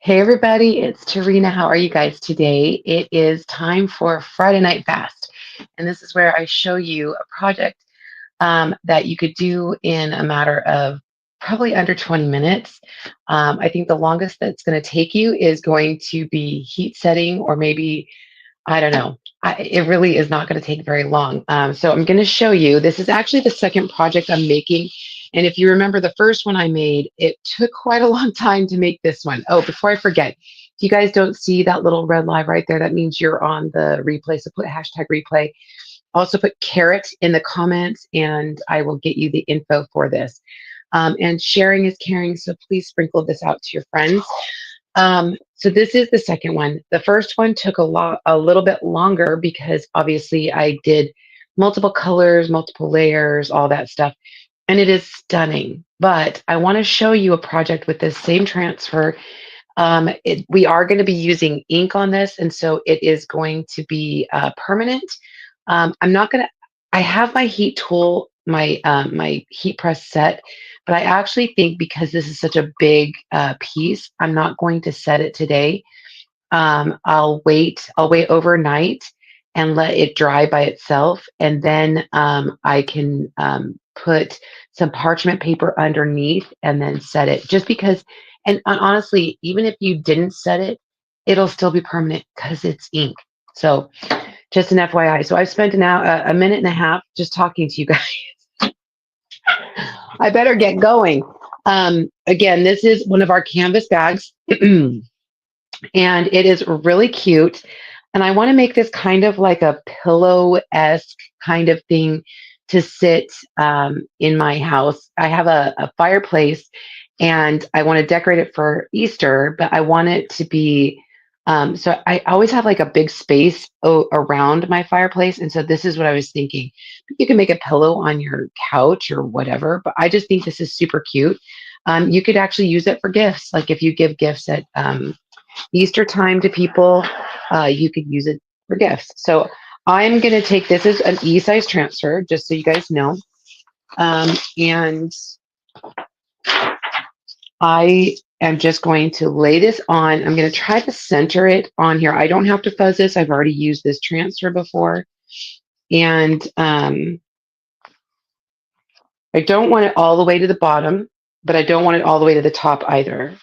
Hey everybody, it's Tarina. How are you guys today? It is time for Friday Night Fast. And this is where I show you a project that you could do in a matter of probably under 20 minutes. I think the longest that's going to take you is going to be heat setting, or maybe, I don't know. It really is not going to take very long. So I'm going to show you. This is actually the second project I'm making. And if you remember the first one I made, it took quite a long time to make this one. Oh, before I forget, if you guys don't see that little red live right there, that means you're on the replay. So put hashtag replay. Also put carrot in the comments and I will get you the info for this. And sharing is caring. So please sprinkle this out to your friends. So this is the second one. The first one took a little bit longer because obviously I did multiple colors, multiple layers, all that stuff, and it is stunning. But I want to show you a project with this same transfer. We are going to be using ink on this, and so it is going to be permanent. I'm not going to. I have my heat tool, my heat press set, but I actually think because this is such a big piece, I'm not going to set it today. I'll wait. I'll wait overnight and let it dry by itself, and then I can put some parchment paper underneath and then set it. Just because, and honestly, even if you didn't set it, it'll still be permanent because it's ink. So, just an FYI. So I've spent now a minute and a half just talking to you guys. I better get going. Again, this is one of our canvas bags. And it is really cute. And I want to make this kind of like a pillow-esque kind of thing to sit in my house. I have a fireplace and I want to decorate it for Easter, but I want it to be so I always have like a big space around my fireplace. And so this is what I was thinking. You can make a pillow on your couch or whatever, but I just think this is super cute. You could actually use it for gifts. Like if you give gifts at Easter time to people, you could use it for gifts. So I'm going to take this as an E-size transfer, just so you guys know. And I am just going to lay this on. I'm going to try to center it on here. I don't have to fuzz this. I've already used this transfer before. And I don't want it all the way to the bottom, but I don't want it all the way to the top either.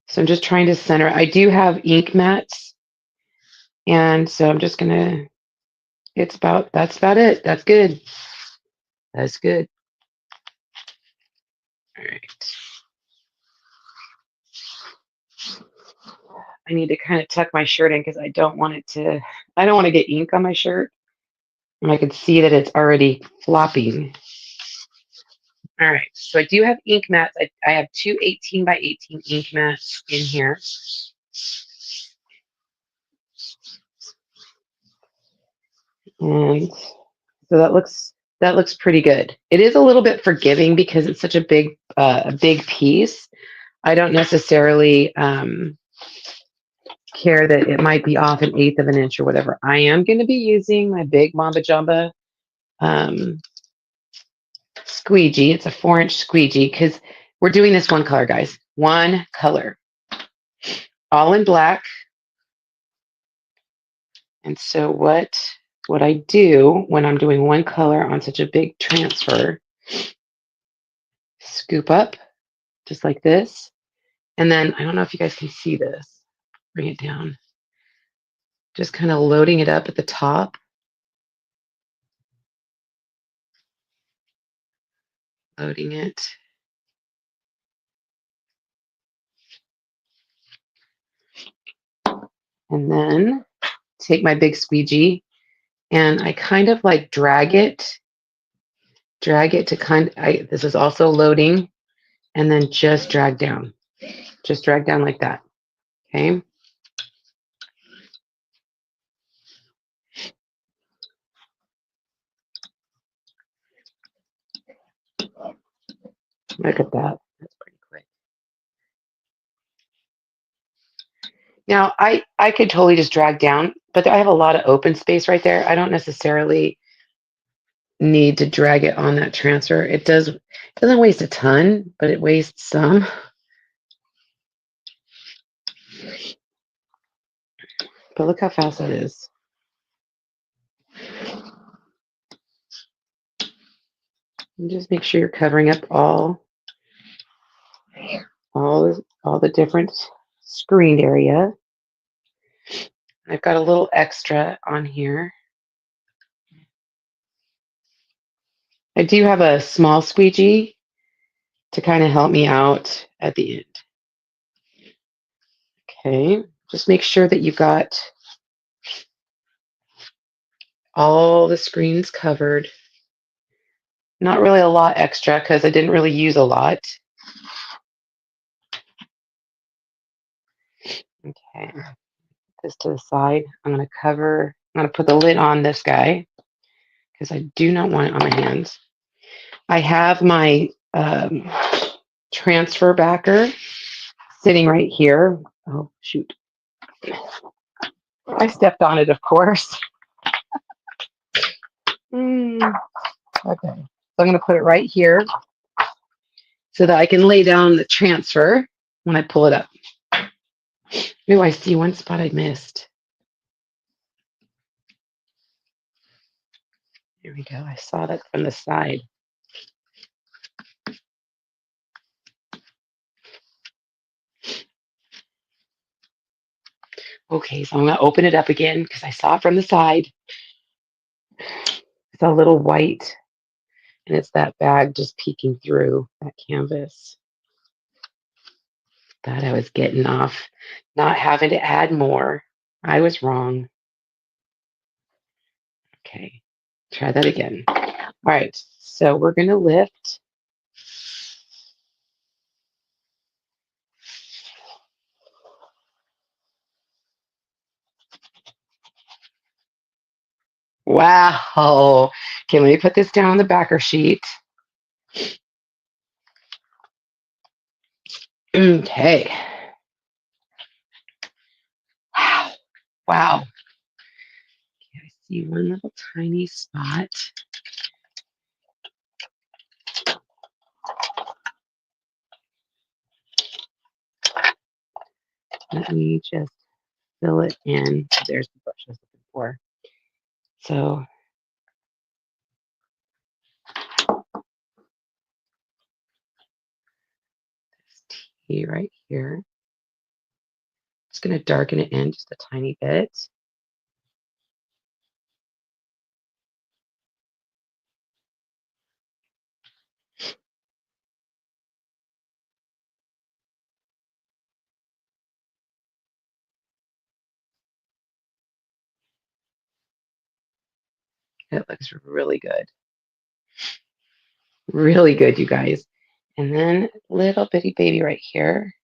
So I'm just trying to center. I do have ink mats. And so I'm just going to that's about it. That's good. That's good. All right. I need to kind of tuck my shirt in because I don't want to get ink on my shirt. And I can see that it's already flopping. All right. So I do have ink mats. I have two 18 by 18 ink mats in here. And so that looks pretty good. It is a little bit forgiving because it's such a big piece. I don't necessarily care that it might be off an eighth of an inch or whatever. I am going to be using my big Mamba Jamba squeegee. It's a 4-inch squeegee because we're doing this one color, guys. One color, all in black. And so what I do when I'm doing one color on such a big transfer, scoop up just like this. And then I don't know if you guys can see this. Bring it down. Just kind of loading it up at the top. Loading it. And then take my big squeegee and I kind of like drag it to this is also loading, and then just drag down like that. Okay. Look at that. That's pretty quick. Now I could totally just drag down, but I have a lot of open space right there. I don't necessarily need to drag it on that transfer. It doesn't waste a ton, but it wastes some. But look how fast that is. And just make sure you're covering up all the different screened area. I've got a little extra on here. I do have a small squeegee to kind of help me out at the end. Okay, just make sure that you've got all the screens covered. Not really a lot extra because I didn't really use a lot. Okay, this to the side. I'm going to put the lid on this guy because I do not want it on my hands. I have my transfer backer sitting right here. Oh, shoot. I stepped on it, of course. Okay, so I'm going to put it right here so that I can lay down the transfer when I pull it up. Oh, I see one spot I missed. Here we go. I saw that from the side. Okay, so I'm going to open it up again because I saw it from the side. It's a little white, and it's that bag just peeking through that canvas. Thought I was getting off, not having to add more. I was wrong. Okay, try that again. All right, so we're going to lift. Wow. Okay, let me put this down on the backer sheet. Okay. Wow. Wow. Okay, I see one little tiny spot. Let me just fill it in. There's the brush I was looking for. So this T right here. Just going to darken it in just a tiny bit. It looks really good. Really good, you guys. And then little bitty baby right here.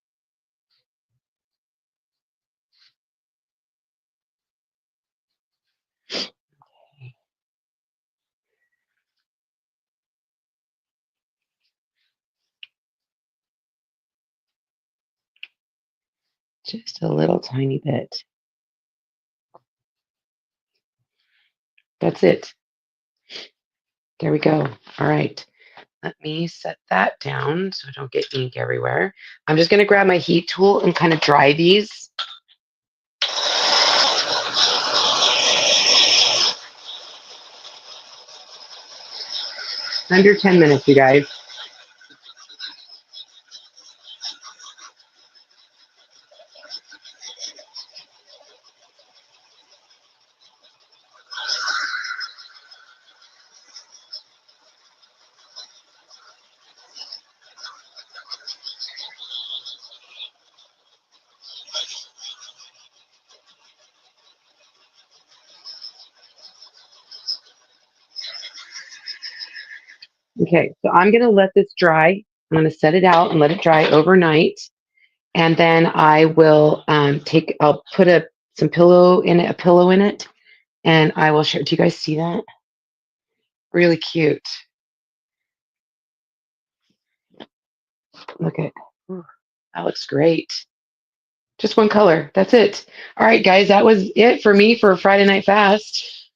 Just a little tiny bit. That's it. There we go. All right. Let me set that down so I don't get ink everywhere. I'm just going to grab my heat tool and kind of dry these. Under 10 minutes, you guys. Okay, so I'm going to let this dry. I'm going to set it out and let it dry overnight. And then I will I'll put some pillow in it, a pillow in it, and I will share. Do you guys see that? Really cute. Look at, that looks great. Just one color. That's it. All right, guys, that was it for me for Friday Night Fast.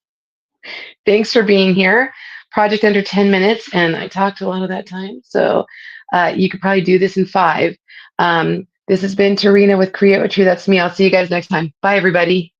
Thanks for being here. Project under 10 minutes, and I talked a lot of that time. So you could probably do this in 5. This has been Tarina with Create with Tree. That's me. I'll see you guys next time. Bye, everybody.